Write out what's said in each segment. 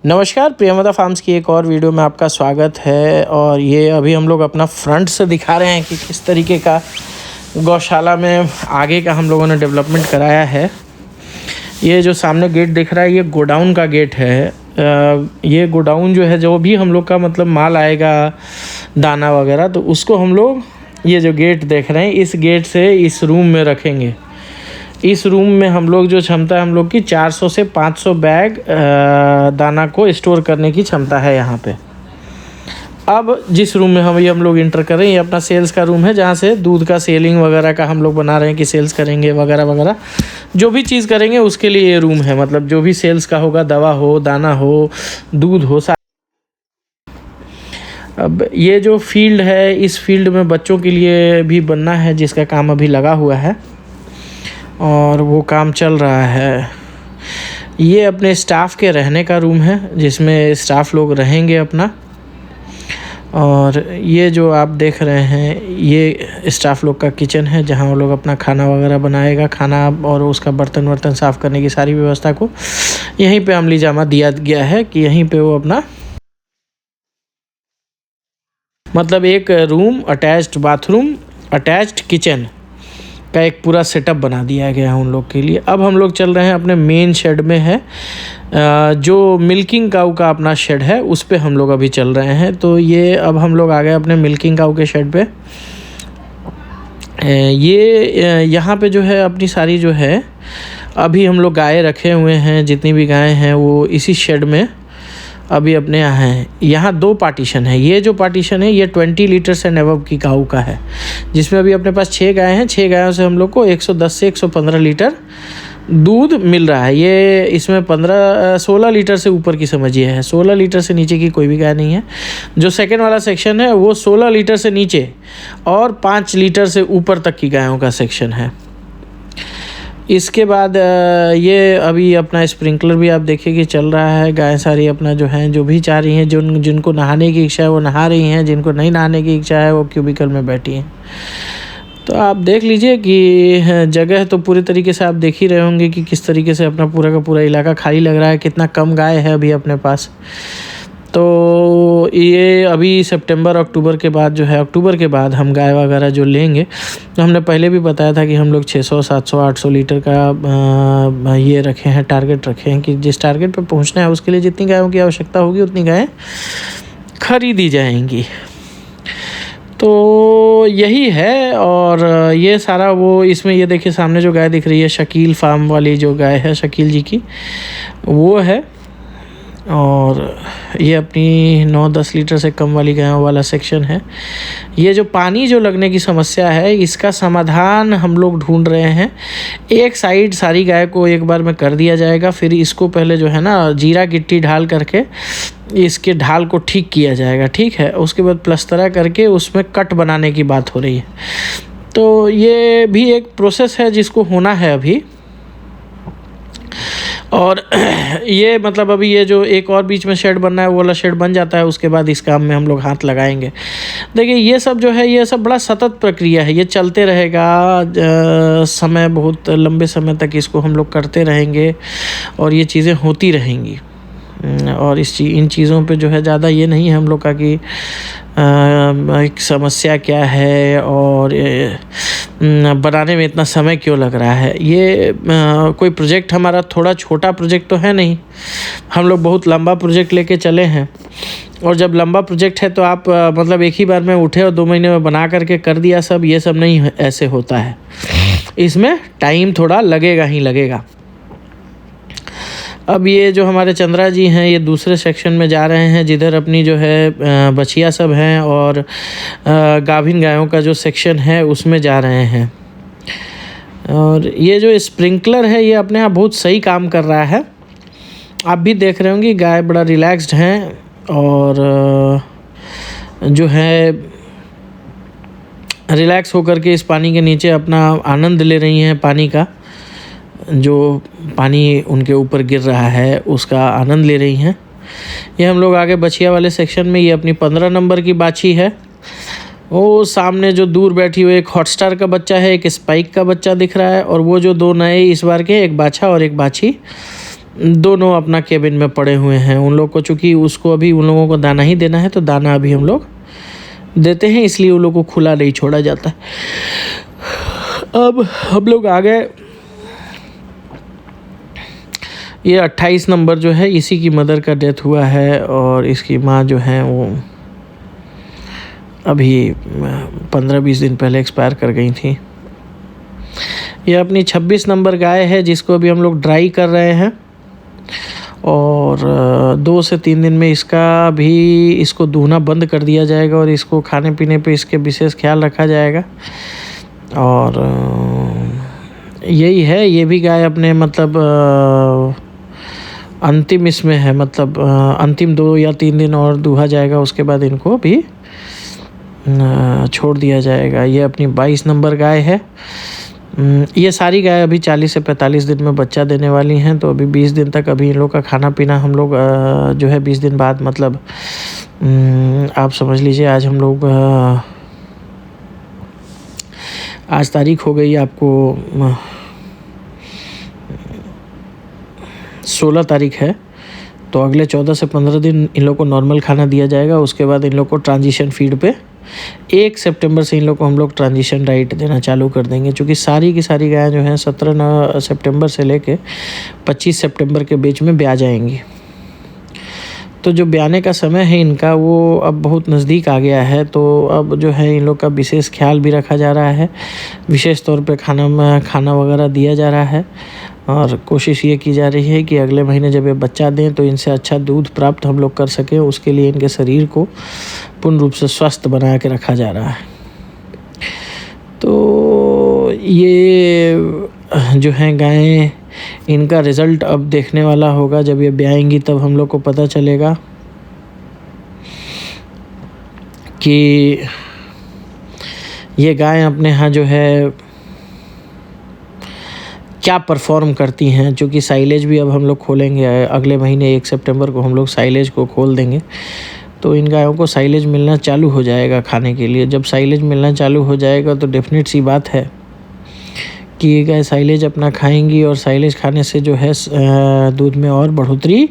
नमस्कार, प्रियमदा फार्म्स की एक और वीडियो में आपका स्वागत है। और ये अभी हम लोग अपना फ्रंट से दिखा रहे हैं कि किस तरीके का गौशाला में आगे का हम लोगों ने डेवलपमेंट कराया है। ये जो सामने गेट दिख रहा है ये गोडाउन का गेट है। ये गोडाउन जो है, जो भी हम लोग का मतलब माल आएगा दाना वगैरह, तो उसको हम लोग ये जो गेट देख रहे हैं इस गेट से इस रूम में रखेंगे। इस रूम में हम लोग जो क्षमता है हम लोग की 400 से 500 बैग दाना को स्टोर करने की क्षमता है यहाँ पे। अब जिस रूम में हम लोग इंटर कर रहे हैं ये अपना सेल्स का रूम है, जहाँ से दूध का सेलिंग वगैरह का हम लोग बना रहे हैं कि सेल्स करेंगे वगैरह वगैरह। जो भी चीज़ करेंगे उसके लिए ये रूम है, मतलब जो भी सेल्स का होगा, दवा हो, दाना हो, दूध हो। अब ये जो फील्ड है, इस फील्ड में बच्चों के लिए भी बनना है, जिसका काम अभी लगा हुआ है और वो काम चल रहा है। ये अपने स्टाफ के रहने का रूम है, जिसमें स्टाफ लोग रहेंगे अपना। और ये जो आप देख रहे हैं ये स्टाफ लोग का किचन है, जहाँ वो लोग अपना खाना वगैरह बनाएगा। खाना और उसका बर्तन वर्तन साफ़ करने की सारी व्यवस्था को यहीं पे अमली जामा दिया गया है कि यहीं पे वो अपना, मतलब एक room, attached bathroom, attached kitchen का एक पूरा सेटअप बना दिया गया है उन लोग के लिए। अब हम लोग चल रहे हैं अपने मेन शेड में है, जो मिल्किंग काऊ का अपना शेड है उस पे हम लोग अभी चल रहे हैं। तो ये अब हम लोग आ गए अपने मिल्किंग काऊ के शेड पे। ये यहाँ पे जो है अपनी सारी जो है अभी हम लोग गायें रखे हुए हैं, जितनी भी गायें हैं वो इसी शेड में अभी अपने यहाँ हैं। यहाँ 2 पार्टीशन है। ये जो पार्टीशन है ये 20 लीटर से एबव की काऊ का है, जिसमें अभी अपने पास 6 गायें हैं। 6 गायों से हम लोग को 110 से 115 लीटर दूध मिल रहा है। ये इसमें 16 लीटर से ऊपर की समझिए है, 16 लीटर से नीचे की कोई भी गाय नहीं है। जो सेकेंड वाला सेक्शन है वो 16 लीटर से नीचे और 5 लीटर से ऊपर तक की गायों का सेक्शन है। इसके बाद ये अभी अपना स्प्रिंकलर भी आप देखिए कि चल रहा है। गाय सारी अपना जो है, जो भी चाह रही हैं, जिनको नहाने की इच्छा है वो नहा रही हैं, जिनको नहीं नहाने की इच्छा है वो क्यूबिकल में बैठी हैं। तो आप देख लीजिए कि जगह तो पूरी तरीके से आप देख ही रहे होंगे कि किस तरीके से अपना पूरा का पूरा इलाका खाली लग रहा है, कितना कम गाय है अभी अपने पास। तो ये अभी सितंबर अक्टूबर के बाद जो है, अक्टूबर के बाद हम गाय वगैरह जो लेंगे, तो हमने पहले भी बताया था कि हम लोग 600, 700, 800 लीटर का ये रखे हैं, टारगेट रखे हैं कि जिस टारगेट पे पहुंचना है उसके लिए जितनी गायों की आवश्यकता होगी उतनी गायें खरीदी जाएंगी। तो यही है। और ये सारा वो इसमें ये देखिए सामने जो गाय दिख रही है, शकील फार्म वाली जो गाय है शकील जी की, वो है। और ये अपनी 9-10 लीटर से कम वाली गायों वाला सेक्शन है। ये जो पानी जो लगने की समस्या है, इसका समाधान हम लोग ढूंढ रहे हैं। एक साइड सारी गाय को एक बार में कर दिया जाएगा, फिर इसको पहले जो है ना जीरा गिट्टी ढाल करके इसके ढाल को ठीक किया जाएगा, ठीक है। उसके बाद प्लस्तरा करके उसमें कट बनाने की बात हो रही है। तो ये भी एक प्रोसेस है जिसको होना है अभी। और ये मतलब अभी ये जो एक और बीच में शेड बनना है वो वाला शेड बन जाता है, उसके बाद इस काम में हम लोग हाथ लगाएंगे। देखिए ये सब जो है ये सब बड़ा सतत प्रक्रिया है, ये चलते रहेगा। समय बहुत लंबे समय तक इसको हम लोग करते रहेंगे और ये चीज़ें होती रहेंगी। और इन चीज़ों पे जो है ज़्यादा ये नहीं है हम लोग का कि एक समस्या क्या है और बनाने में इतना समय क्यों लग रहा है। ये कोई प्रोजेक्ट हमारा थोड़ा छोटा प्रोजेक्ट तो है नहीं, हम लोग बहुत लंबा प्रोजेक्ट लेके चले हैं। और जब लंबा प्रोजेक्ट है तो आप मतलब एक ही बार में उठे और 2 महीने में बना करके कर दिया सब, ये सब नहीं ऐसे होता है। इसमें टाइम थोड़ा लगेगा ही लगेगा। अब ये जो हमारे चंद्रा जी हैं ये दूसरे सेक्शन में जा रहे हैं, जिधर अपनी जो है बछिया सब हैं और गाभिन गायों का जो सेक्शन है उसमें जा रहे हैं। और ये जो स्प्रिंकलर है ये अपने आप बहुत सही काम कर रहा है। आप भी देख रहे होंगे गाय बड़ा रिलैक्स्ड हैं और जो है रिलैक्स होकर के इस पानी के नीचे अपना आनंद ले रही हैं। पानी का जो पानी उनके ऊपर गिर रहा है उसका आनंद ले रही हैं। ये हम लोग आगे बछिया वाले सेक्शन में, ये अपनी 15 नंबर की बाछी है। वो सामने जो दूर बैठी हुई एक हॉटस्टार का बच्चा है, एक स्पाइक का बच्चा दिख रहा है। और वो जो 2 नए इस बार के, एक बाछा और एक बाछी, दोनों अपना केबिन में पड़े हुए हैं। उन लोग को चूँकि उसको अभी उन लोगों को दाना ही देना है, तो दाना अभी हम लोग देते हैं, इसलिए उन लोग को खुला नहीं छोड़ा जाता है। अब हम लोग आ गए, ये 28 नंबर जो है इसी की मदर का डेथ हुआ है, और इसकी माँ जो है वो अभी 15-20 दिन पहले एक्सपायर कर गई थी। ये अपनी 26 नंबर गाय है, जिसको अभी हम लोग ड्राई कर रहे हैं, और 2 से 3 दिन में इसको दूहना बंद कर दिया जाएगा, और इसको खाने पीने पे इसके विशेष ख्याल रखा जाएगा। और यही है, ये भी गाय अपने मतलब अंतिम इसमें है, मतलब अंतिम 2 या 3 दिन और दूहा जाएगा, उसके बाद इनको भी छोड़ दिया जाएगा। ये अपनी 22 नंबर गाय है। ये सारी गाय अभी 40 से 45 दिन में बच्चा देने वाली हैं, तो अभी 20 दिन तक अभी इन लोग का खाना पीना हम लोग जो है 20 दिन बाद, मतलब आप समझ लीजिए आज हम लोग आज तारीख हो गई आपको 16 तारीख है, तो अगले 14 से 15 दिन इन लोग को नॉर्मल खाना दिया जाएगा। उसके बाद इन लोग को ट्रांजिशन फीड पे 1 सितंबर से इन लोग को हम लोग ट्रांजिशन डाइट देना चालू कर देंगे, क्योंकि सारी की सारी गायें जो हैं 17 सितंबर से लेके 25 सितंबर के बीच में ब्याह जाएंगी। तो जो ब्याने का समय है इनका वो अब बहुत नज़दीक आ गया है, तो अब जो है इन लोग का विशेष ख्याल भी रखा जा रहा है, विशेष तौर पे खाना वगैरह दिया जा रहा है, और कोशिश ये की जा रही है कि अगले महीने जब ये बच्चा दें तो इनसे अच्छा दूध प्राप्त हम लोग कर सकें। उसके लिए इनके शरीर को पूर्ण रूप से स्वस्थ बना के रखा जा रहा है। तो ये जो हैं गायें, इनका रिज़ल्ट अब देखने वाला होगा, जब ये ब्याएंगी तब हम लोग को पता चलेगा कि ये गायें अपने यहाँ जो है क्या परफॉर्म करती हैं। क्योंकि साइलेज भी अब हम लोग खोलेंगे, अगले महीने 1 सितंबर को हम लोग साइलेज को खोल देंगे, तो इन गायों को साइलेज मिलना चालू हो जाएगा खाने के लिए। जब साइलेज मिलना चालू हो जाएगा तो डेफिनेट सी बात है कि ये गाय साइलेज अपना खाएंगी, और साइलेज खाने से जो है दूध में और बढ़ोतरी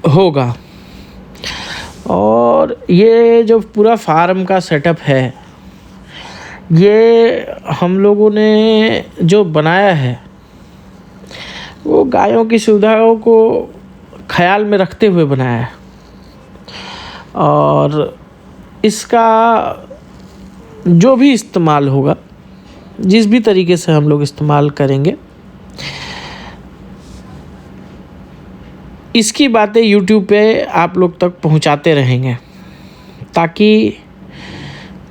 होगा। और ये जो पूरा फार्म का सेटअप है, ये हम लोगों ने जो बनाया है वो गायों की सुविधाओं को ख्याल में रखते हुए बनाया है, और इसका जो भी इस्तेमाल होगा, जिस भी तरीके से हम लोग इस्तेमाल करेंगे, इसकी बातें YouTube पे आप लोग तक पहुंचाते रहेंगे, ताकि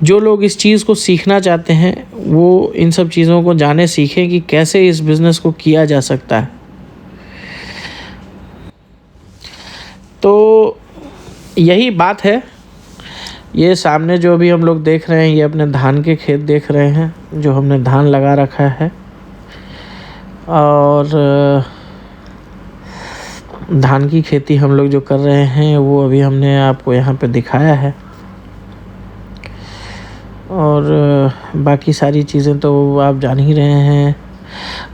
जो लोग इस चीज़ को सीखना चाहते हैं वो इन सब चीज़ों को जाने सीखें कि कैसे इस बिज़नेस को किया जा सकता है। तो यही बात है। ये सामने जो भी हम लोग देख रहे हैं, ये अपने धान के खेत देख रहे हैं, जो हमने धान लगा रखा है, और धान की खेती हम लोग जो कर रहे हैं वो अभी हमने आपको यहाँ पे दिखाया है। और बाकी सारी चीज़ें तो आप जान ही रहे हैं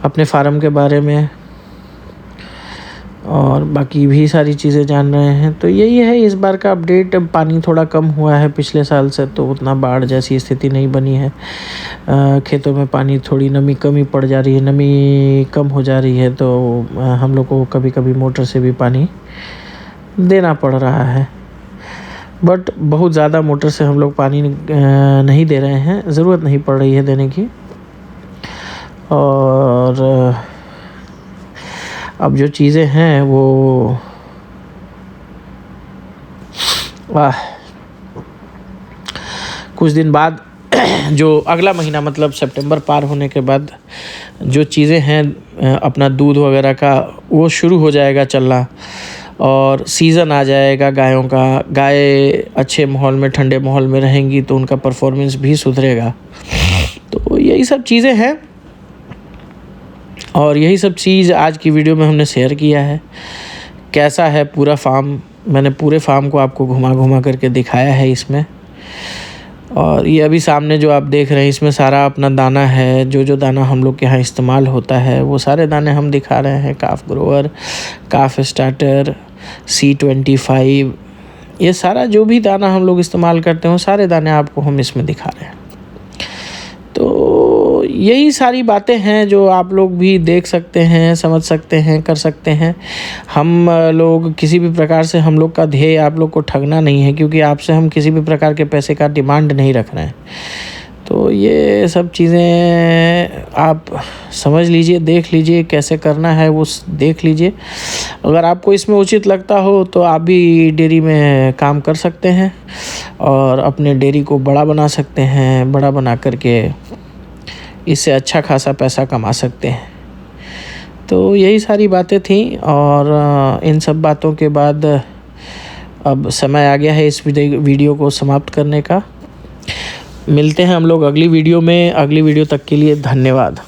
अपने फार्म के बारे में, और बाकी भी सारी चीज़ें जान रहे हैं। तो यही है इस बार का अपडेट। अब पानी थोड़ा कम हुआ है पिछले साल से, तो उतना बाढ़ जैसी स्थिति नहीं बनी है। खेतों में पानी थोड़ी कमी पड़ जा रही है, नमी कम हो जा रही है, तो हम लोग को कभी कभी मोटर से भी पानी देना पड़ रहा है। बट बहुत ज़्यादा मोटर से हम लोग पानी नहीं दे रहे हैं, ज़रूरत नहीं पड़ रही है देने की। और अब जो चीज़ें हैं वो कुछ दिन बाद जो अगला महीना मतलब सितंबर पार होने के बाद जो चीज़ें हैं अपना दूध वगैरह का वो शुरू हो जाएगा चलना, और सीज़न आ जाएगा गायों का। गाय अच्छे माहौल में, ठंडे माहौल में रहेंगी तो उनका परफॉर्मेंस भी सुधरेगा। तो यही सब चीज़ें हैं, और यही सब चीज़ आज की वीडियो में हमने शेयर किया है। कैसा है पूरा फार्म, मैंने पूरे फार्म को आपको घुमा करके दिखाया है इसमें। और ये अभी सामने जो आप देख रहे हैं इसमें सारा अपना दाना है, जो दाना हम लोग के यहाँ इस्तेमाल होता है वो सारे दाने हम दिखा रहे हैं। काफ ग्रोवर, काफ स्टार्टर, C25, ये सारा जो भी दाना हम लोग इस्तेमाल करते हैं वो सारे दाने आपको हम इसमें दिखा रहे हैं। तो यही सारी बातें हैं जो आप लोग भी देख सकते हैं, समझ सकते हैं, कर सकते हैं। हम लोग किसी भी प्रकार से, हम लोग का ध्येय आप लोग को ठगना नहीं है, क्योंकि आपसे हम किसी भी प्रकार के पैसे का डिमांड नहीं रख रहे हैं। तो ये सब चीज़ें आप समझ लीजिए, देख लीजिए, कैसे करना है वो देख लीजिए। अगर आपको इसमें उचित लगता हो तो आप भी डेयरी में काम कर सकते हैं और अपने डेयरी को बड़ा बना सकते हैं। बड़ा बना करके इससे अच्छा खासा पैसा कमा सकते हैं। तो यही सारी बातें थी, और इन सब बातों के बाद अब समय आ गया है इस वीडियो को समाप्त करने का। मिलते हैं हम लोग अगली वीडियो में। अगली वीडियो तक के लिए धन्यवाद।